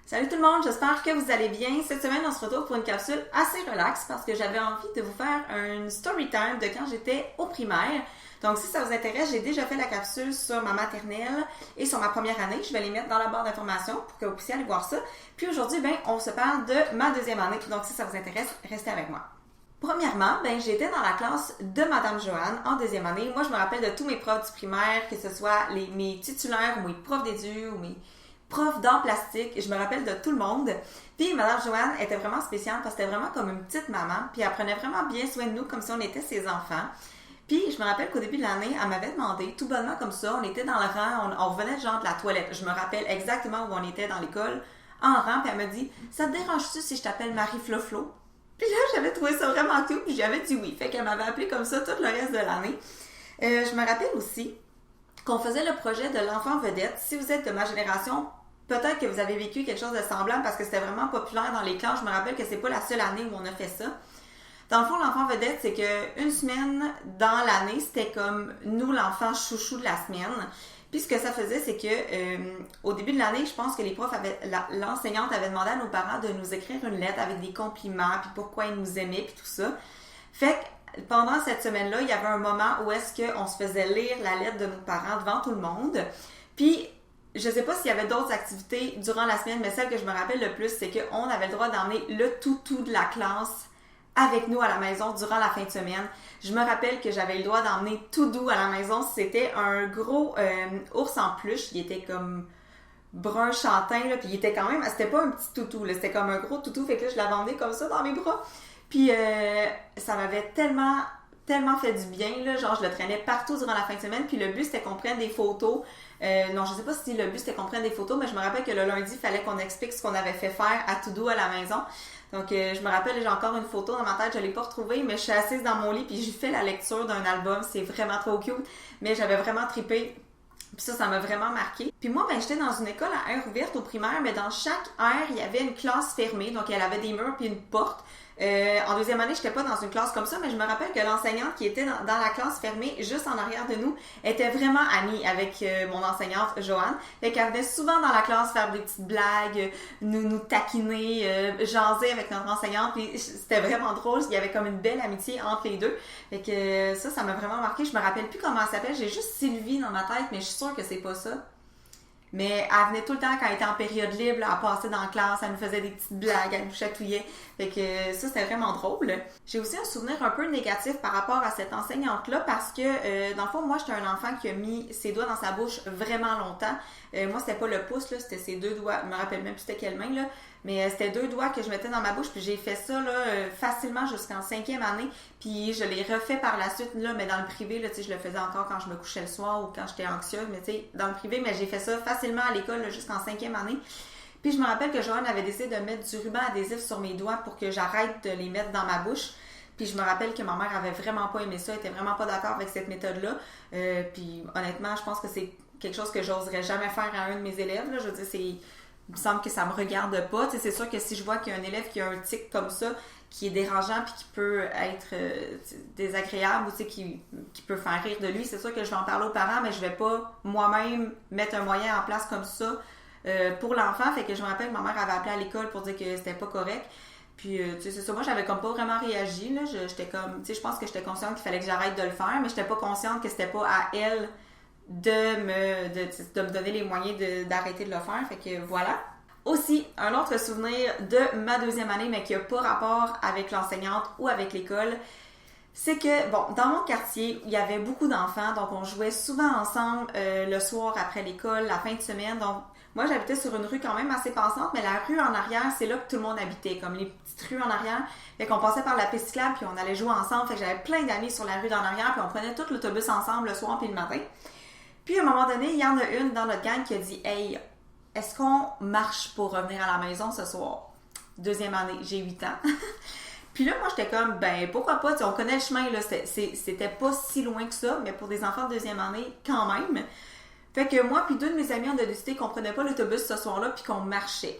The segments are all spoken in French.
Salut tout le monde, j'espère que vous allez bien. Cette semaine, on se retrouve pour une capsule assez relaxe parce que j'avais envie de vous faire un story time de quand j'étais au primaire. Donc, si ça vous intéresse, j'ai déjà fait la capsule sur ma maternelle et sur ma première année. Je vais les mettre dans la barre d'informations pour que vous puissiez aller voir ça. Puis aujourd'hui, on se parle de ma deuxième année. Donc, si ça vous intéresse, restez avec moi. Premièrement, j'étais dans la classe de Madame Joanne en deuxième année. Moi, je me rappelle de tous mes profs du primaire, que ce soit mes titulaires ou mes profs d'édu ou mes prof d'art plastique, je me rappelle de tout le monde. Puis Madame Joanne était vraiment spéciale parce que c'était vraiment comme une petite maman, puis elle prenait vraiment bien soin de nous comme si on était ses enfants. Puis je me rappelle qu'au début de l'année, elle m'avait demandé, tout bonnement comme ça, on était dans le rang, on revenait genre de la toilette. Je me rappelle exactement où on était dans l'école, en rang, puis elle m'a dit « Ça te dérange-tu si je t'appelle Marie-Flo-Flo? » Puis là, j'avais trouvé ça vraiment cute, puis j'avais dit oui. Fait qu'elle m'avait appelé comme ça tout le reste de l'année. Je me rappelle aussi qu'on faisait le projet de l'enfant vedette. Si vous êtes de ma génération, peut-être que vous avez vécu quelque chose de semblable parce que c'était vraiment populaire dans les classes. Je me rappelle que c'est pas la seule année où on a fait ça. Dans le fond, l'enfant vedette, c'est que une semaine dans l'année, c'était comme nous, l'enfant chouchou de la semaine. Puis ce que ça faisait, c'est que au début de l'année, je pense que les profs l'enseignante avait demandé à nos parents de nous écrire une lettre avec des compliments, puis pourquoi ils nous aimaient, puis tout ça. Fait que pendant cette semaine-là, il y avait un moment où est-ce qu'on se faisait lire la lettre de nos parents devant tout le monde. Puis je sais pas s'il y avait d'autres activités durant la semaine, mais celle que je me rappelle le plus, c'est qu'on avait le droit d'emmener le toutou de la classe avec nous à la maison durant la fin de semaine. Je me rappelle que j'avais le droit d'emmener Toudou à la maison. C'était un gros ours en peluche. Il était comme brun chantin, là, puis il était quand même... C'était pas un petit toutou, là, c'était comme un gros toutou. Fait que là, je l'avais emmené comme ça dans mes bras. Puis ça m'avait tellement fait du bien, là, genre je le traînais partout durant la fin de semaine, puis le but c'était qu'on prenne des photos. Non, je sais pas si le but c'était qu'on prenne des photos, mais je me rappelle que le lundi, il fallait qu'on explique ce qu'on avait fait faire à Toudou à la maison. Donc je me rappelle, j'ai encore une photo dans ma tête, je l'ai pas retrouvée, mais je suis assise dans mon lit puis j'ai fait la lecture d'un album, c'est vraiment trop cute, mais j'avais vraiment trippé. Puis ça m'a vraiment marqué. Puis moi, j'étais dans une école à aire ouverte au primaire, mais dans chaque aire, il y avait une classe fermée, donc elle avait des murs puis une porte. En deuxième année, j'étais pas dans une classe comme ça, mais je me rappelle que l'enseignante qui était dans la classe fermée, juste en arrière de nous, était vraiment amie avec mon enseignante, Joanne. Fait qu'elle venait souvent dans la classe faire des petites blagues, nous taquiner, jaser avec notre enseignante, puis c'était vraiment drôle. Il y avait comme une belle amitié entre les deux. Fait que ça m'a vraiment marqué. Je me rappelle plus comment elle s'appelle. J'ai juste Sylvie dans ma tête, mais je suis sûre que c'est pas ça. Mais elle venait tout le temps quand elle était en période libre, là, elle passait dans la classe, elle nous faisait des petites blagues, elle nous chatouillait. Fait que ça, c'était vraiment drôle. J'ai aussi un souvenir un peu négatif par rapport à cette enseignante-là parce que, dans le fond, moi, j'étais un enfant qui a mis ses doigts dans sa bouche vraiment longtemps. Moi, c'était pas le pouce, là, c'était ses deux doigts. Je me rappelle même plus c'était quelle main, là. Mais c'était deux doigts que je mettais dans ma bouche, puis j'ai fait ça là, facilement jusqu'en 5e année. Puis je l'ai refait par la suite, là, mais dans le privé, là, je le faisais encore quand je me couchais le soir ou quand j'étais anxieuse, mais dans le privé, mais j'ai fait ça facilement à l'école là, jusqu'en 5e année. Puis je me rappelle que Joanne avait décidé de mettre du ruban adhésif sur mes doigts pour que j'arrête de les mettre dans ma bouche. Puis je me rappelle que ma mère avait vraiment pas aimé ça, elle était vraiment pas d'accord avec cette méthode-là. Puis honnêtement, je pense que c'est quelque chose que j'oserais jamais faire à un de mes élèves. Là. Je veux dire, il me semble que ça me regarde pas. T'sais, c'est sûr que si je vois qu'il y a un élève qui a un tic comme ça, qui est dérangeant puis qui peut être désagréable ou qui peut faire rire de lui, c'est sûr que je vais en parler aux parents, mais je vais pas moi-même mettre un moyen en place comme ça pour l'enfant. Fait que je me rappelle que ma mère avait appelé à l'école pour dire que c'était pas correct. Puis, c'est ça, moi, j'avais comme pas vraiment réagi, là. J'étais comme, je pense que j'étais consciente qu'il fallait que j'arrête de le faire, mais j'étais pas consciente que c'était pas à elle de me donner les moyens d'arrêter de le faire. Fait que voilà. Aussi, un autre souvenir de ma deuxième année, mais qui n'a pas rapport avec l'enseignante ou avec l'école, c'est que, dans mon quartier, il y avait beaucoup d'enfants, donc on jouait souvent ensemble le soir après l'école, la fin de semaine. Donc, moi, j'habitais sur une rue quand même assez passante, mais la rue en arrière, c'est là que tout le monde habitait, comme les petites rues en arrière. Fait qu'on passait par la piste cyclable, puis on allait jouer ensemble. Fait que j'avais plein d'amis sur la rue d'en arrière, puis on prenait tout l'autobus ensemble le soir puis le matin. Puis, à un moment donné, il y en a une dans notre gang qui a dit « Hey, est-ce qu'on marche pour revenir à la maison ce soir? » Deuxième année, j'ai 8 ans. Puis là, moi, j'étais comme, pourquoi pas? On connaît le chemin, là, c'était pas si loin que ça, mais pour des enfants de deuxième année, quand même. Fait que moi puis deux de mes amis, on a décidé qu'on prenait pas l'autobus ce soir-là puis qu'on marchait.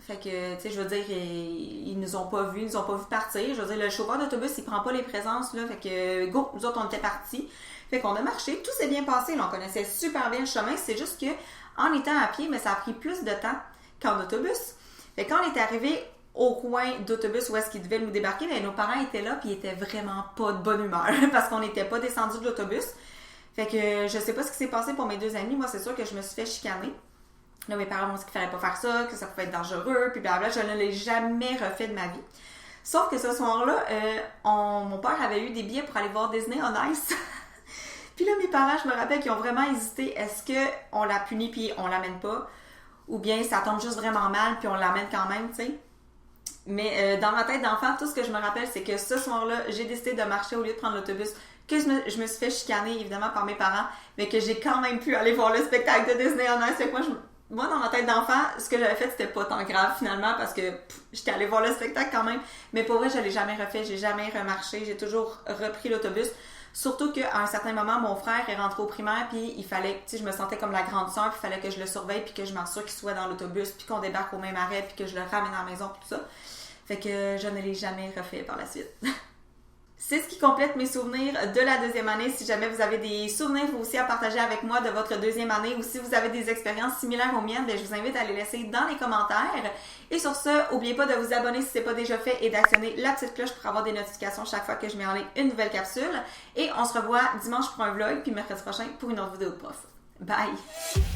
Fait que, je veux dire, ils nous ont pas vus partir. Je veux dire, le chauffeur d'autobus, il prend pas les présences, là. Fait que, go, nous autres, on était partis. Fait qu'on a marché, tout s'est bien passé, là, on connaissait super bien le chemin. C'est juste que, en étant à pied, mais ça a pris plus de temps qu'en autobus. Fait que quand on est arrivé au coin d'autobus où est-ce qu'ils devaient nous débarquer, ben, nos parents étaient là puis ils étaient vraiment pas de bonne humeur parce qu'on n'était pas descendus de l'autobus. Fait que je sais pas ce qui s'est passé pour mes 2 amis. Moi, c'est sûr que je me suis fait chicaner. Là, mes parents m'ont dit qu'il fallait pas faire ça, que ça pouvait être dangereux, puis blablabla. Je ne l'ai jamais refait de ma vie. Sauf que ce soir-là, mon père avait eu des billets pour aller voir Disney on Ice. Puis là, mes parents, je me rappelle qu'ils ont vraiment hésité. Est-ce qu'on la punit puis on l'amène pas? Ou bien ça tombe juste vraiment mal puis on l'amène quand même, tu sais? Mais dans ma tête d'enfant, tout ce que je me rappelle, c'est que ce soir-là, j'ai décidé de marcher au lieu de prendre l'autobus. Que je me suis fait chicaner, évidemment, par mes parents, mais que j'ai quand même pu aller voir le spectacle de Disney on Ice. Fait que moi, dans ma tête d'enfant, ce que j'avais fait, c'était pas tant grave finalement parce que j'étais allée voir le spectacle quand même. Mais pour vrai, je l'ai jamais refait, j'ai jamais remarché, j'ai toujours repris l'autobus. Surtout qu'à un certain moment, mon frère est rentré au primaire puis il fallait, tu sais, je me sentais comme la grande sœur puis il fallait que je le surveille puis que je m'assure qu'il soit dans l'autobus puis qu'on débarque au même arrêt puis que je le ramène à la maison puis tout ça. Fait que je ne l'ai jamais refait par la suite. C'est ce qui complète mes souvenirs de la 2e année. Si jamais vous avez des souvenirs vous aussi à partager avec moi de votre 2e année ou si vous avez des expériences similaires aux miennes, je vous invite à les laisser dans les commentaires. Et sur ce, n'oubliez pas de vous abonner si ce n'est pas déjà fait et d'actionner la petite cloche pour avoir des notifications chaque fois que je mets en ligne une nouvelle capsule. Et on se revoit dimanche pour un vlog puis mercredi prochain pour une autre vidéo de prof. Bye!